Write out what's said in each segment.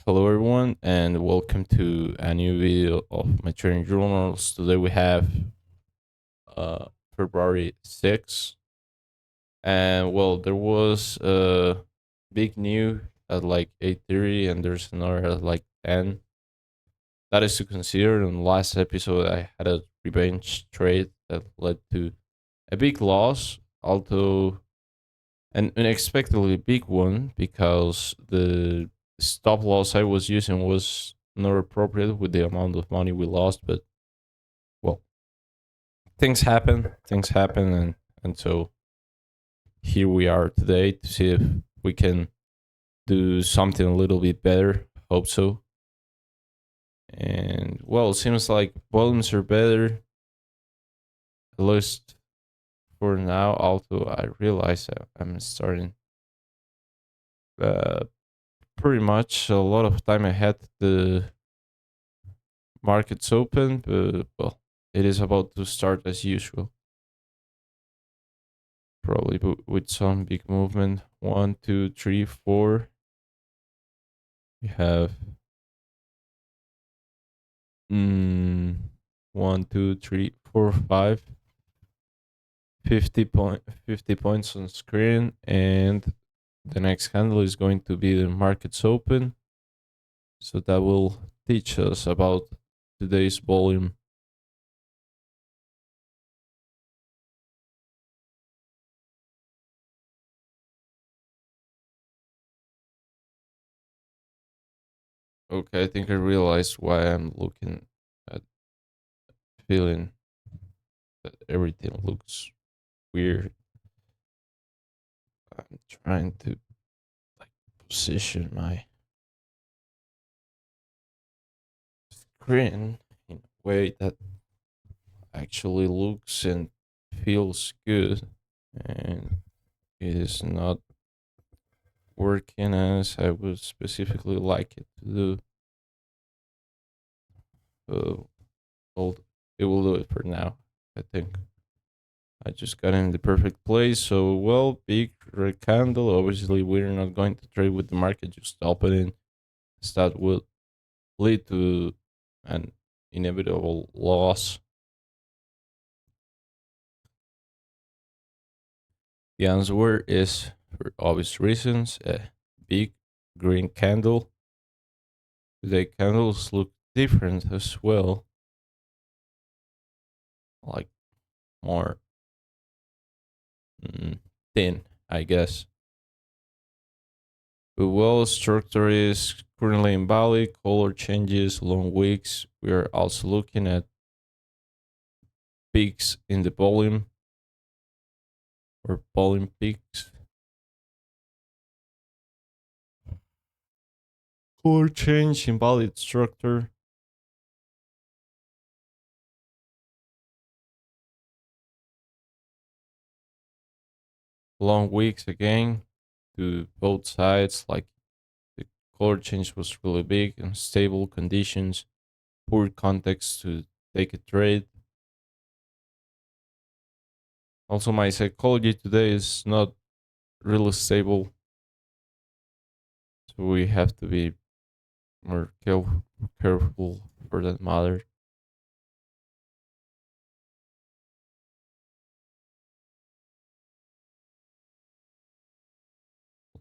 Hello, everyone, and welcome to a new video of my trading journals. Today we have uh, February 6th, and well, there was a big news at like 8:30, and there's another at like 10. That is to consider. In the last episode, I had a revenge trade that led to a big loss, although an unexpectedly big one because the stop loss I was using was not appropriate with the amount of money we lost. But well, things happen, and so here we are today to see if we can do something a little bit better. Hope so. And well, it seems like volumes are better, at least for now. Although I realize that I'm starting uh, pretty much a lot of time ahead the markets open, but well, it is about to start as usual. Probably with some big movement. One, two, three, four. We have mm, one, two, three, four, five. 50 points on screen, and the next candle is going to be the markets open. So that will teach us about today's volume. Okay, I think I realized why I'm looking at feeling that everything looks weird. I'm trying to like position my screen in a way that actually looks and feels good, and it is not working as I would specifically like it to do. So well, it will do it for now. I think I just got in the perfect place. So well, big red candle. Obviously, we're not going to trade with the market just opening. As that will lead to an inevitable loss. The answer is, for obvious reasons, a big green candle. The candles look different as well, like more mm, thin, I guess. But well, structure is currently invalid, color changes, long wicks. We are also looking at peaks in the volume or volume peaks. Color change, invalid structure. Long wicks again to both sides, like the color change was really big, unstable conditions, poor context to take a trade. Also, my psychology today is not really stable, so we have to be more careful for that matter.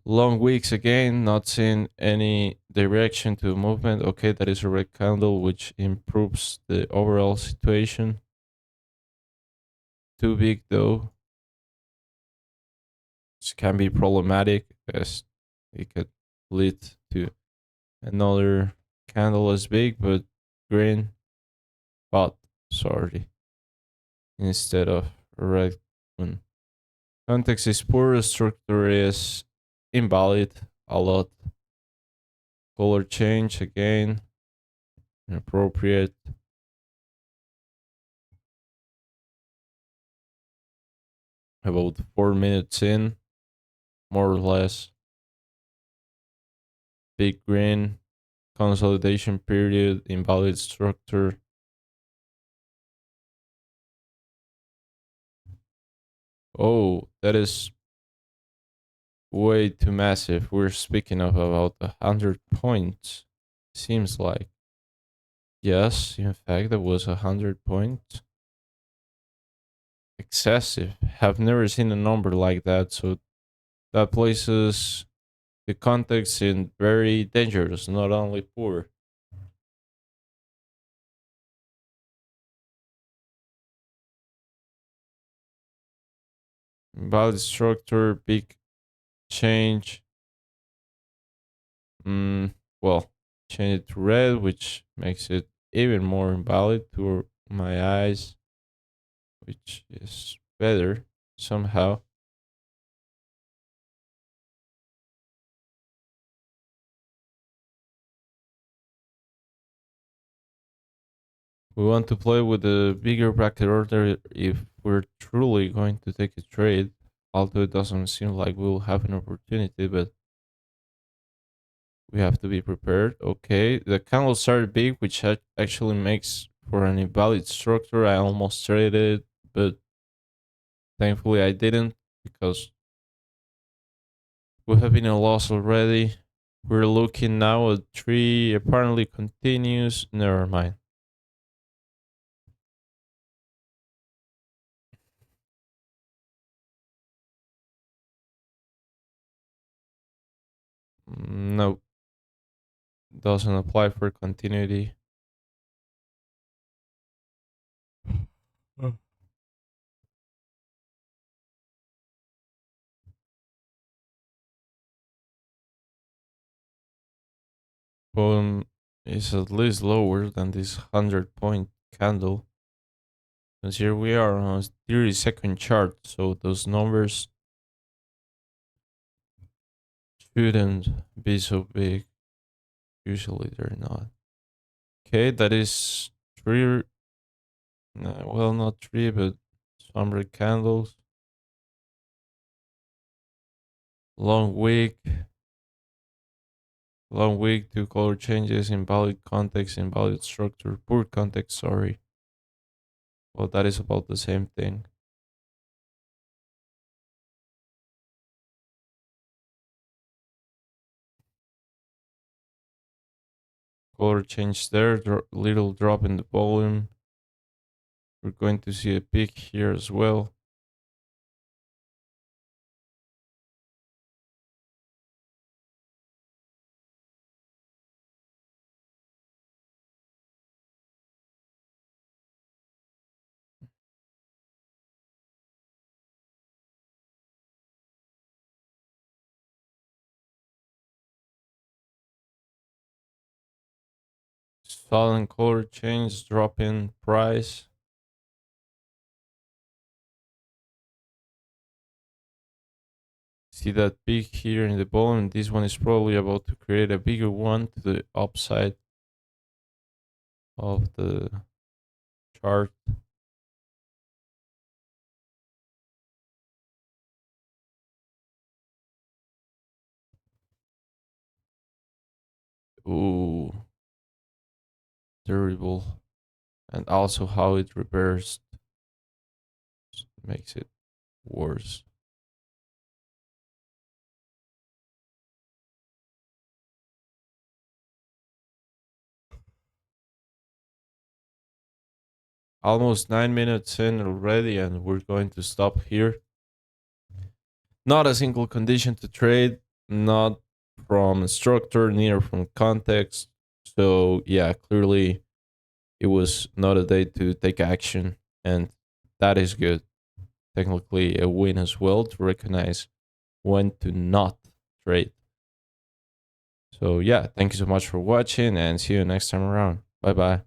Long weeks again, not seeing any direction to movement. Okay, that is a red candle, which improves the overall situation. Too big though. This can be problematic as it could lead to another candle as big but green, but sorry, instead of a red one. Context is poor, structure is invalid a lot. Color change again, inappropriate. About 4 minutes in, more or less. Big green, consolidation period, invalid structure. Oh, that is way too massive. We're speaking of about 100 points. Seems like yes, in fact, that was 100 points. Excessive. Have never seen a number like that, so that places the context in very dangerous, not only poor. Valid structure, big change. Mm, well, change it to red, which makes it even more invalid to my eyes, which is better somehow. We want to play with a bigger bracket order if we're truly going to take a trade, although it doesn't seem like we'll have an opportunity, but we have to be prepared. Okay, the candles are big, which actually makes for an invalid structure. I almost traded, but thankfully I didn't because we have been a loss already. We're looking now at three, apparently continues. Never mind. No, doesn't apply for continuity. Volume is at least lower than this 100 point candle. Because here we are on a 30-second chart, so those numbers shouldn't be so big. Usually they're not. Okay, that is three, well, not three, but some red candles. Long week, long week, two color changes, invalid context, invalid structure, poor context, sorry. Well, that is about the same thing. Color change there, little drop in the volume. We're going to see a peak here as well. Sudden color change, drop in price. See that peak here in the bottom. This one is probably about to create a bigger one to the upside of the chart. Ooh, terrible. And also how it reversed makes it worse. Almost 9 minutes in already, and we're going to stop here. Not a single condition to trade, not from structure, neither from context. So, yeah, clearly it was not a day to take action, and that is good. Technically, a win as well to recognize when to not trade. So, yeah, thank you so much for watching, and see you next time around. Bye bye.